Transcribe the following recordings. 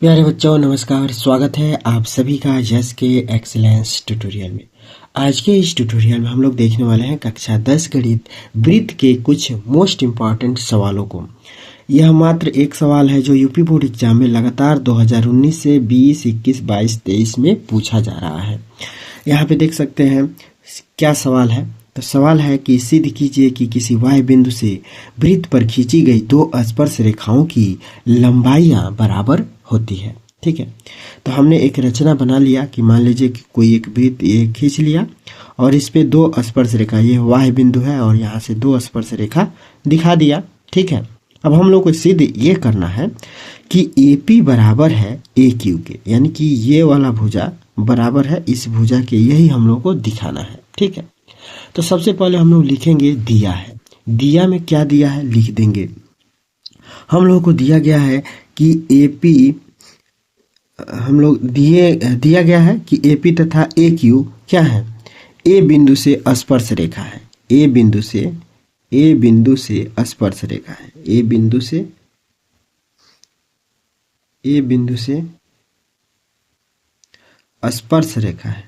प्यारे बच्चों नमस्कार। स्वागत है आप सभी का यस के एक्सीलेंस ट्यूटोरियल में। आज के इस ट्यूटोरियल में हम लोग देखने वाले हैं कक्षा 10 गणित वृत्त के कुछ मोस्ट इम्पॉर्टेंट सवालों को। यह मात्र एक सवाल है जो यूपी बोर्ड एग्जाम में लगातार 2019 से 20, 21, 22, 23 में पूछा जा रहा है। यहाँ पे देख सकते हैं क्या सवाल है। तो सवाल है कि सिद्ध कीजिए कि किसी y बिंदु से वृत्त पर खींची गई दो स्पर्श रेखाओं की लंबाइयाँ बराबर होती है। ठीक है, तो हमने एक रचना बना लिया कि मान लीजिए कि कोई एक वृत्त ये खींच लिया और इस पे दो स्पर्श रेखा, ये y बिंदु है और यहाँ से दो स्पर्श रेखा दिखा दिया। ठीक है, अब हम लोग को सिद्ध ये करना है कि AP बराबर है AQ के, यानी कि ये वाला भुजा बराबर है इस भुजा के, यही हम लोग को दिखाना है। ठीक है, तो सबसे पहले हम लोग लिखेंगे दिया है। दिया में क्या दिया है लिख देंगे। हम लोगों को दिया गया है कि AP हम लोग दिया गया है कि AP तथा AQ क्या है, A बिंदु से स्पर्श रेखा है। A बिंदु से स्पर्श रेखा है। A बिंदु से स्पर्श रेखा है,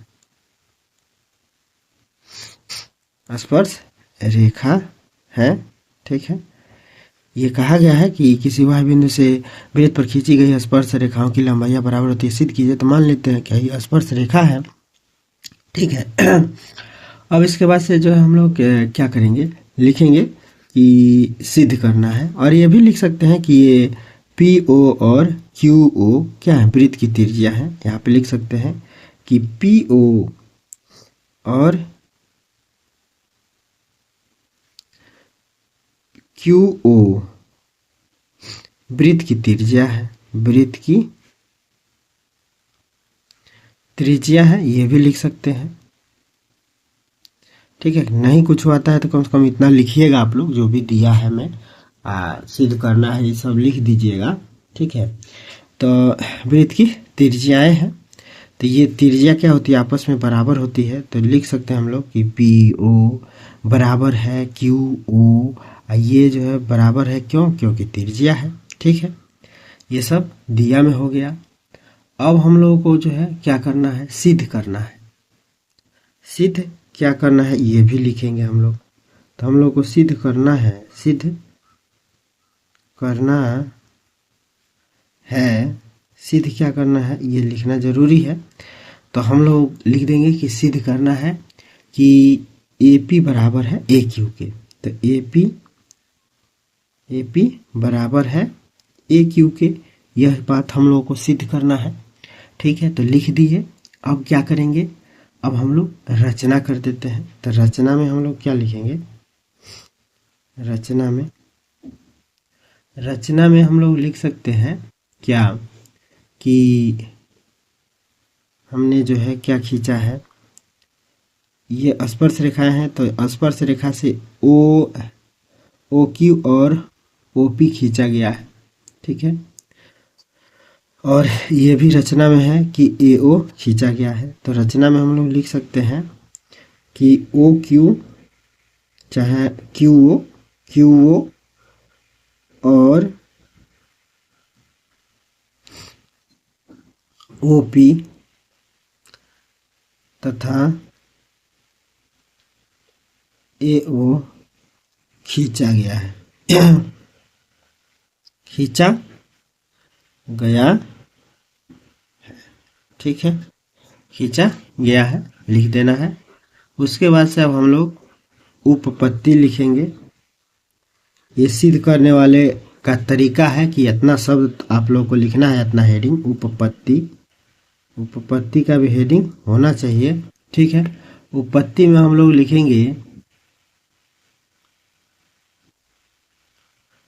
स्पर्श रेखा है। ठीक है, ये कहा गया है कि किसी y बिंदु से वृत्त पर खींची गई स्पर्श रेखाओं की लंबाइयाँ बराबर होती है। सिद्ध कीजिए। तो मान लेते हैं कि ये स्पर्श रेखा है। ठीक है, अब इसके बाद से जो है हम लोग क्या करेंगे, लिखेंगे कि सिद्ध करना है। और ये भी लिख सकते हैं कि ये PO और QO क्या है, वृत्त की त्रिज्या है। यहाँ पे लिख सकते हैं कि PO और QO वृत्त की त्रिज्या है, वृत्त की त्रिज्या है, ये भी लिख सकते हैं। ठीक है, नहीं कुछ आता है तो कम से कम इतना लिखिएगा आप लोग, जो भी दिया है मैं सिद्ध करना है ये सब लिख दीजिएगा। ठीक है, तो वृत्त की त्रिज्याएं हैं, तो ये त्रिज्या क्या होती है, आपस में बराबर होती है। तो लिख सकते हैं हम लोग कि PO बराबर है QO, ये जो है बराबर है क्यों, क्योंकि त्रिज्या है। ठीक है, ये सब दिया में हो गया। अब हम लोगों को जो है क्या करना है, सिद्ध करना है। सिद्ध क्या करना है ये भी लिखेंगे हम लोग। तो हम लोग को सिद्ध करना है, सिद्ध करना है, सिद्ध क्या करना है ये लिखना जरूरी है। तो हम लोग लिख देंगे कि सिद्ध करना है कि AP बराबर है AQ के। तो AP बराबर है AQ के, यह बात हम लोगों को सिद्ध करना है। ठीक है, तो लिख दिए। अब क्या करेंगे, अब हम लोग रचना कर देते हैं। तो रचना में हम लोग क्या लिखेंगे, रचना में हम लोग लिख सकते हैं क्या कि हमने जो है क्या खींचा है, ये स्पर्श रेखाएं हैं। तो स्पर्श रेखा से OQ और OP खींचा गया है। ठीक है, और ये भी रचना में है कि AO खींचा गया है। तो रचना में हम लोग लिख सकते हैं कि OQ चाहे QO और OP तथा AO खींचा गया है, खींचा गया है। ठीक है, खींचा गया है लिख देना है। उसके बाद से अब हम लोग उपपत्ति लिखेंगे। ये सिद्ध करने वाले का तरीका है कि इतना शब्द आप लोग को लिखना है, इतना हेडिंग उपपत्ति का भी हेडिंग होना चाहिए। ठीक है, उपपत्ति में हम लोग लिखेंगे,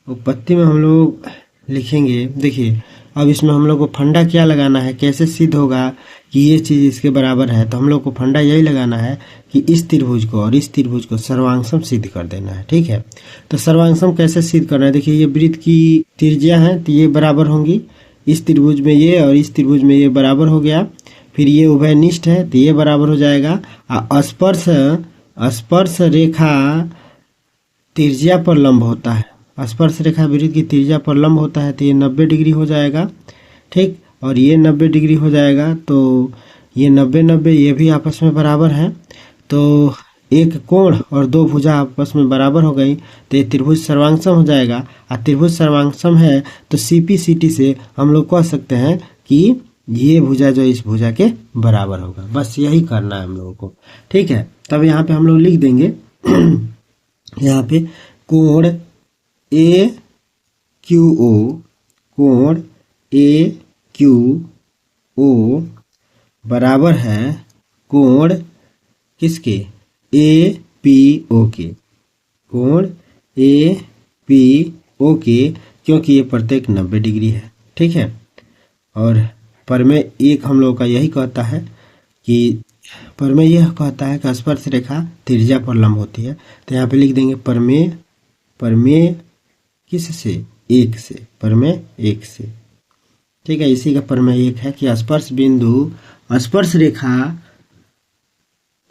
उपपत्ति में हम लोग लिखेंगे, देखिए अब इसमें हम लोग को फंडा क्या लगाना है, कैसे सिद्ध होगा कि ये चीज़ इसके बराबर है। तो हम लोग को फंडा यही लगाना है कि इस त्रिभुज को और इस त्रिभुज को सर्वांगसम सिद्ध कर देना है। ठीक है, तो सर्वांगसम कैसे सिद्ध करना है, देखिए ये वृत्त की त्रिज्या है तो ये बराबर होंगी, इस त्रिभुज में ये और इस त्रिभुज में ये बराबर हो गया। फिर ये उभयनिष्ठ है तो ये बराबर हो जाएगा। स्पर्श रेखा त्रिज्या पर लंब होता है, स्पर्श रेखा वृत्त की त्रिज्या पर लंब होता है तो ये 90 डिग्री हो जाएगा। ठीक, और ये 90 डिग्री हो जाएगा, तो ये 90 90 ये भी आपस में बराबर हैं, तो एक कोण और दो भुजा आपस में बराबर हो गई, तो ये त्रिभुज सर्वांगसम हो जाएगा। और त्रिभुज सर्वांगसम है तो सीपी सीटी से हम लोग कह सकते हैं कि ये भुजा जो इस भुजा के बराबर होगा। बस यही करना है हम लोगों को, ठीक है। तब यहाँ पे हम लोग लिख देंगे यहाँ पे कोण ए क्यू ओ, कोण ए क्यू ओ बराबर है कोण किसके, ए पी ओ के, कोण ए पी ओ के, क्योंकि ये प्रत्येक 90 डिग्री है, ठीक है। और प्रमेय एक हम लोग का यही कहता है कि प्रमेय यह कहता है कि स्पर्श रेखा त्रिज्या पर लंब होती है। तो यहाँ पे लिख देंगे प्रमेय, प्रमेय किस से, एक से, प्रमेय एक से, ठीक है। इसी का प्रमेय एक है कि स्पर्श बिंदु, स्पर्श रेखा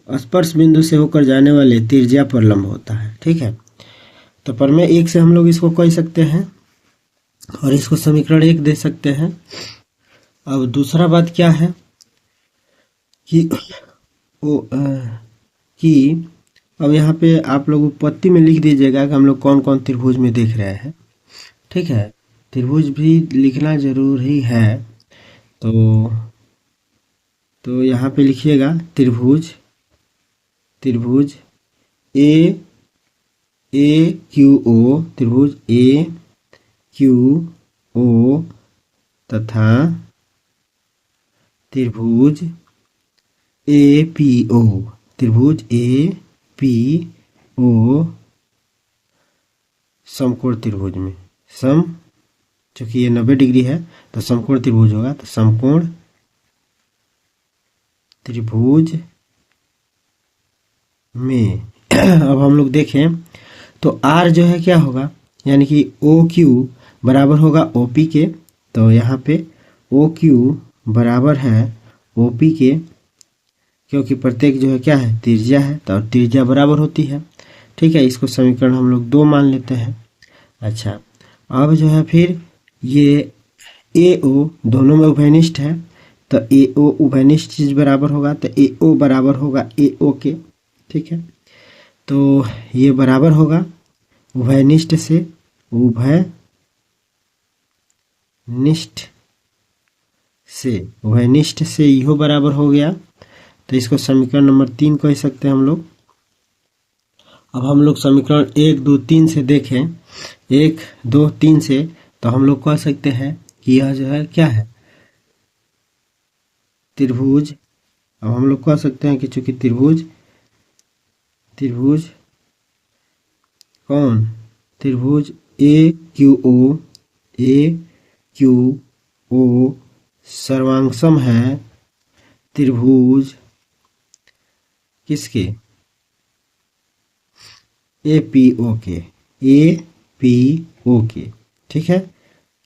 स्पर्श बिंदु से होकर जाने वाले त्रिज्या पर लंब होता है, ठीक है। तो प्रमेय एक से हम लोग इसको कह सकते हैं और इसको समीकरण 1 दे सकते हैं। अब दूसरा बात क्या है कि अब यहाँ पे आप लोग उत्पत्ति में लिख दीजिएगा कि हम लोग कौन कौन त्रिभुज में देख रहे हैं, ठीक है। त्रिभुज भी लिखना जरूरी है, तो यहाँ पे लिखिएगा त्रिभुज, त्रिभुज ए क्यू ओ, त्रिभुज ए क्यू ओ तथा त्रिभुज ए पी ओ, त्रिभुज ए पी ओ समकोण त्रिभुज में, सम चूंकि ये 90 डिग्री है तो समकोण त्रिभुज होगा, तो समकोण त्रिभुज में अब हम लोग देखें तो आर जो है क्या होगा, यानी कि ओ क्यू बराबर होगा ओ पी के। तो यहाँ पे ओ क्यू बराबर है ओ पी के, क्योंकि प्रत्येक जो है क्या है, त्रिज्या है, तो त्रिज्या बराबर होती है, ठीक है। इसको समीकरण हम लोग 2 मान लेते हैं। अच्छा, अब जो है फिर ये ए ओ दोनों में उभयनिष्ठ है, तो ए ओ उभयनिष्ठ चीज बराबर होगा, तो ए ओ बराबर होगा ए ओ के, ठीक है। तो ये बराबर होगा उभयनिष्ठ से, उभयनिष्ठ से इहो बराबर हो गया, तो इसको समीकरण नंबर 3 कह सकते हैं हम लोग। अब हम लोग समीकरण 1 2 3 से देखें, 1 2 3 से, तो हम लोग कह सकते हैं कि यह जो है क्या है, त्रिभुज। अब हम लोग कह सकते हैं कि चूंकि त्रिभुज कौन, त्रिभुज ए क्यू ओ सर्वांगसम है त्रिभुज किसके, ए पी ओ के, ठीक है।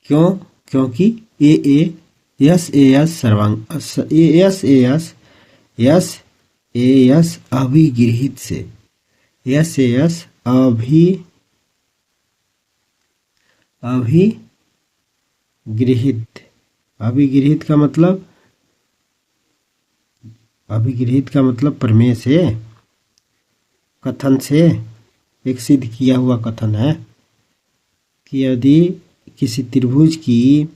क्यों, क्योंकि ए एस अभिगृहित से, एस अभिगृहित का मतलब, अभिगृहित का मतलब प्रमेय से, कथन से, एक सिद्ध किया हुआ कथन है कि यदि किसी त्रिभुज की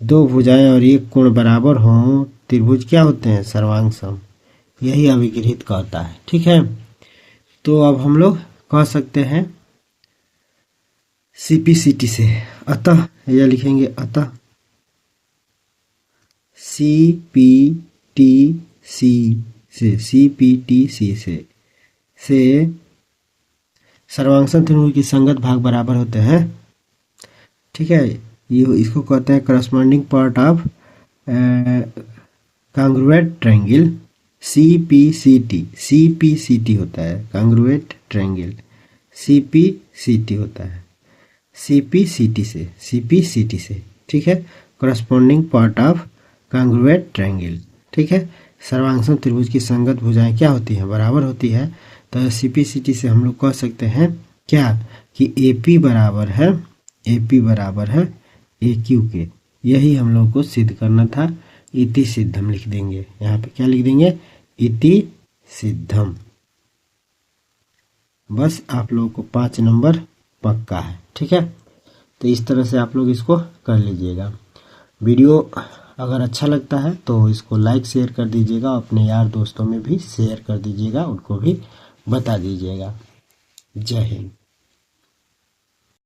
2 भुजाएं और एक कोण बराबर हों, त्रिभुज क्या होते हैं, सर्वांगसम, यही अभिगृहित कहता है, ठीक है। तो अब हम लोग कह सकते हैं सीपीसीटी से, अतः यह लिखेंगे, अतः सीपीटीसी से सर्वांगसम त्रिभुज की संगत भाग बराबर होते हैं, ठीक है। ये इसको कहते हैं corresponding part of congruent triangle, CPCT होता है, कांग्रुएट ट्रायंगल सीपीसीटी होता है, सीपीसीटी से, ठीक है। Corresponding part of congruent triangle, ठीक है। सर्वांगसम त्रिभुज की संगत भुजाएं क्या होती हैं, बराबर होती है। तो सीपीसीटी से हम लोग कह सकते हैं क्या, कि एपी बराबर है ए क्यू के, यही हम लोग को सिद्ध करना था। इति सिद्धम लिख देंगे, यहाँ पे क्या लिख देंगे, इति सिद्धम। बस आप लोगों को 5 नंबर पक्का है, ठीक है। तो इस तरह से आप लोग इसको कर लीजिएगा। वीडियो अगर अच्छा लगता है तो इसको लाइक शेयर कर दीजिएगा, अपने यार दोस्तों में भी शेयर कर दीजिएगा, उनको भी बता दीजिएगा। जय हिंद।